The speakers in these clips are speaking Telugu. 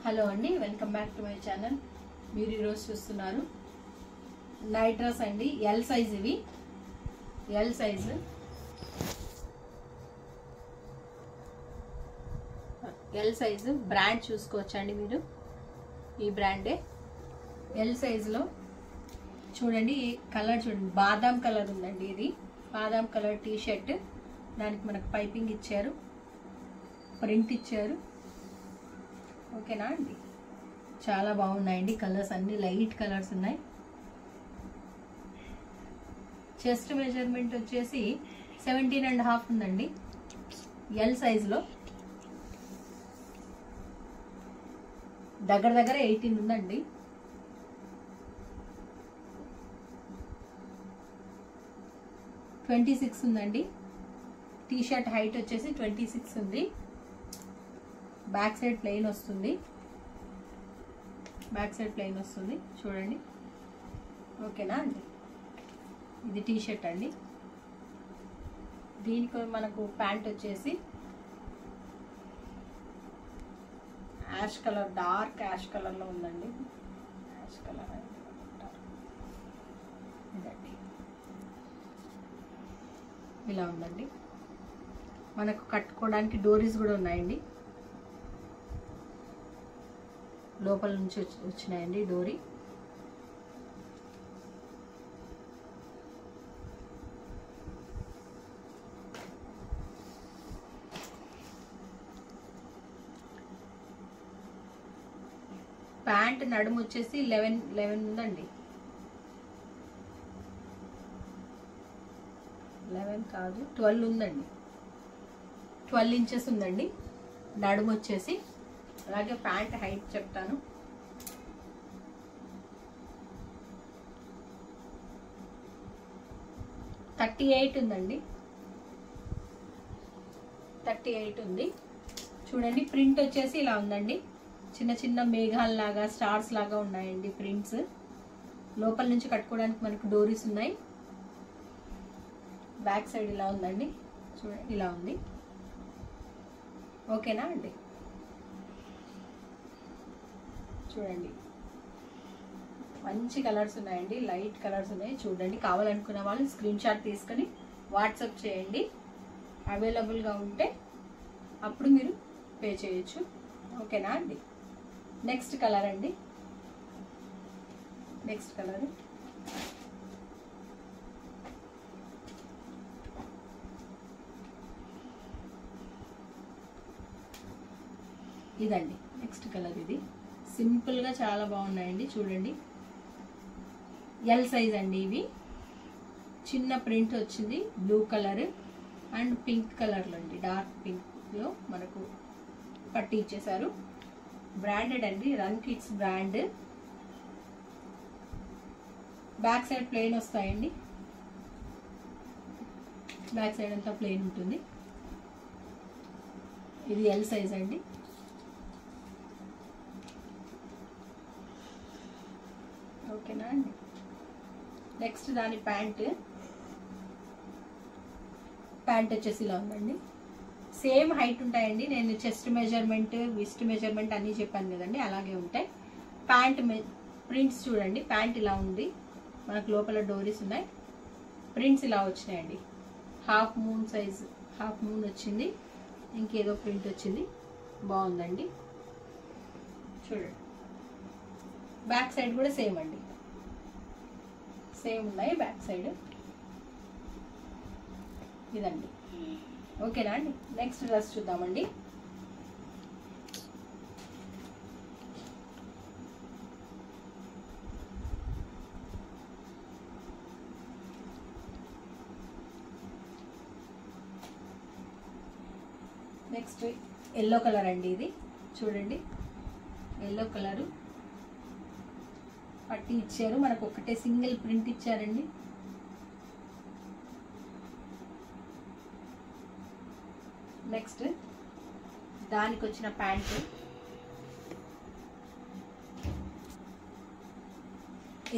హలో అండి, welcome back to my channel. మీరు ఈరోజు చూస్తున్నారు నైట్ డ్రెస్ అండి. ఎల్ సైజ్, ఇవి L size. L size brand చూసుకోవచ్చండి మీరు. ఈ బ్రాండే ఎల్ సైజులో చూడండి. ఈ కలర్ చూడండి, బాదాం కలర్ ఉందండి. ఇది బాదాం కలర్ టీ షర్ట్. దానికి మనకు పైపింగ్ ఇచ్చారు, ప్రింట్ ఇచ్చారు. ఓకేనా అండి, చాలా బాగున్నాయండి. కలర్స్ అన్ని లైట్ కలర్స్ ఉన్నాయి. చెస్ట్ మెజర్మెంట్ వచ్చేసి 17.5 ఉందండి ఎల్ సైజులో. దగ్గర దగ్గర 18 ఉందండి. (26) ఉందండి. టీ షర్ట్ హైట్ వచ్చేసి 26 ఉంది. బ్యాక్ సైడ్ ప్లెయిన్ వస్తుంది, బ్యాక్ సైడ్ ప్లెయిన్ వస్తుంది చూడండి. ఓకేనా అండి, ఇది టీ షర్ట్ అండి. దీనికి మనకు ప్యాంట్ వచ్చేసి యాష్ కలర్, డార్క్ యాష్ కలర్లో ఉందండి. యాష్ కలర్ ఇదండి, ఇలా ఉందండి. మనకు కట్టుకోవడానికి డోరీస్ కూడా ఉన్నాయండి. లోపల నుంచి వచ్చినాయండి డోరీ. ప్యాంట్ నడుము వచ్చేసి 11 ఉందండి. 11 కాదు, 12 ఉందండి. 12 ఇంచెస్ ఉందండి నడుము వచ్చేసి. అలాగే ప్యాంట్ హైట్ చెప్తాను. (38) ఉందండి. 38 ఉంది. చూడండి, ప్రింట్ వచ్చేసి ఇలా ఉందండి. చిన్న చిన్న మేఘాల్లాగా, స్టార్స్ లాగా ఉన్నాయండి ప్రింట్స్. లోపల నుంచి కట్టుకోవడానికి మనకు డోరీస్ ఉన్నాయి. బ్యాక్ సైడ్ ఇలా ఉందండి. చూడండి, ఇలా ఉంది. ఓకేనా అండి, చూడండి మంచి కలర్స్ ఉన్నాయండి, లైట్ కలర్స్ ఉన్నాయి. చూడండి, కావాలనుకున్న వాళ్ళు స్క్రీన్ షాట్ తీసుకొని వాట్సాప్ చేయండి. అవైలబుల్గా ఉంటే అప్పుడు మీరు పే చేయొచ్చు. ఓకేనా అండి. నెక్స్ట్ కలర్ అండి, నెక్స్ట్ కలర్ ఇదండి. నెక్స్ట్ కలర్ ఇది సింపుల్గా చాలా బాగున్నాయండి. చూడండి, ఎల్ సైజ్ అండి. ఇవి చిన్న ప్రింట్ వచ్చింది, బ్లూ కలర్ అండ్ పింక్ కలర్లో అండి. డార్క్ పింక్లో మనకు పట్టి ఇచ్చేసారు. బ్రాండెడ్ అండి, run kids brand. Back side plain వస్తాయండి. బ్యాక్ సైడ్ అంతా ప్లెయిన్ ఉంటుంది. ఇది ఎల్ సైజ్ అండి. ఓకేనా అండి. నెక్స్ట్ దాని ప్యాంట్ వచ్చేసి ఇలా ఉందండి. సేమ్ హైట్ ఉంటాయండి. నేను చెస్ట్ మెజర్మెంట్, విస్ట్ మెజర్మెంట్ అన్నీ చెప్పాను కదండి, అలాగే ఉంటాయి. ప్యాంట్ ప్రింట్స్ చూడండి. ప్యాంట్ ఇలా ఉంది, మనకు లోపల డోరీస్ ఉన్నాయి. ప్రింట్స్ ఇలా వచ్చినాయండి. Half moon size, half moon వచ్చింది. ఇంకేదో ప్రింట్ వచ్చింది, బాగుందండి. చూడండి, బ్యాక్ సైడ్ కూడా సేమ్ అండి, సేమ్ ఉన్నాయి బ్యాక్ సైడ్. ఇదండి. ఓకేనా అండి. నెక్స్ట్ డ్రెస్ చూద్దామండి. నెక్స్ట్ ఎల్లో కలర్ అండి. ఇది చూడండి, ఎల్లో కలరు పట్టి ఇచ్చారు. మనకు ఒకటే సింగిల్ ప్రింట్ ఇచ్చారండి. నెక్స్ట్ దానికి వచ్చిన ప్యాంట్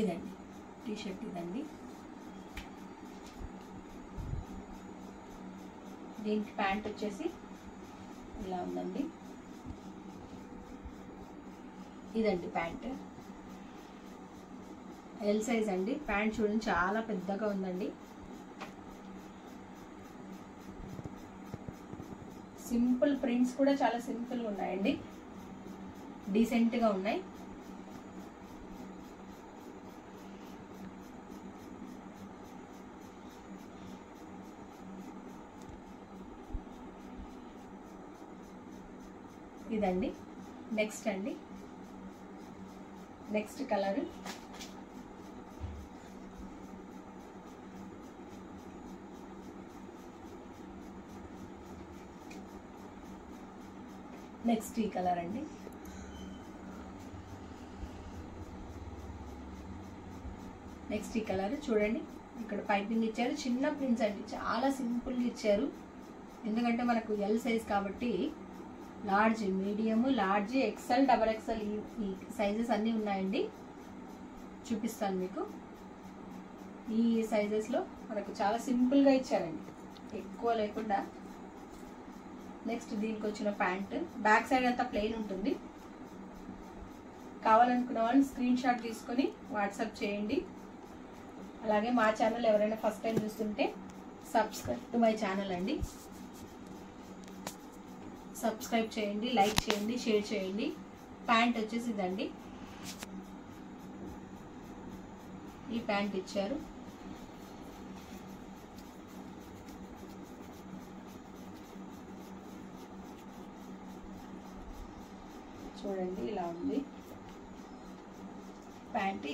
ఇదండి. టీ షర్ట్ ఇదండి. దీనికి ప్యాంట్ వచ్చేసి ఇలా ఉందండి. ఇదండి ప్యాంట్, ఎల్ సైజ్ అండి. ప్యాంట్ చూడండి చాలా పెద్దగా ఉందండి. సింపుల్ ప్రింట్స్ కూడా చాలా సింపుల్గా ఉన్నాయండి, డీసెంట్గా ఉన్నాయి. ఇదండి నెక్స్ట్ అండి, నెక్స్ట్ కలర్ నెక్స్ట్ ఈ కలర్ అండి. నెక్స్ట్ ఈ కలర్ చూడండి, ఇక్కడ పైపింగ్ ఇచ్చారు, చిన్న ప్రింట్స్ అండి, చాలా సింపుల్గా ఇచ్చారు. ఎందుకంటే మనకు ఎల్ సైజ్ కాబట్టి large, medium, large, XL, double XL ఈ సైజెస్ అన్నీ ఉన్నాయండి. చూపిస్తాను మీకు. ఈ సైజెస్లో మనకు చాలా సింపుల్గా ఇచ్చారండి, ఎక్కువ లేకుండా. నెక్స్ట్ దీనికి వచ్చిన ప్యాంట్, బ్యాక్ సైడ్ అంతా ప్లెయిన్ ఉంటుంది. కావాలనుకున్న వాళ్ళు స్క్రీన్ షాట్ తీసుకొని వాట్సాప్ చేయండి. అలాగే మా ఛానల్ ఎవరైనా ఫస్ట్ టైం చూస్తుంటే సబ్స్క్రైబ్ టు మై ఛానల్ అండి. సబ్స్క్రైబ్ చేయండి, లైక్ చేయండి, షేర్ చేయండి. ప్యాంట్ వచ్చేసి ఇదండి, ఈ ప్యాంట్ ఇచ్చారు. చూడండి ఇలా ఉంది ప్యాంట్.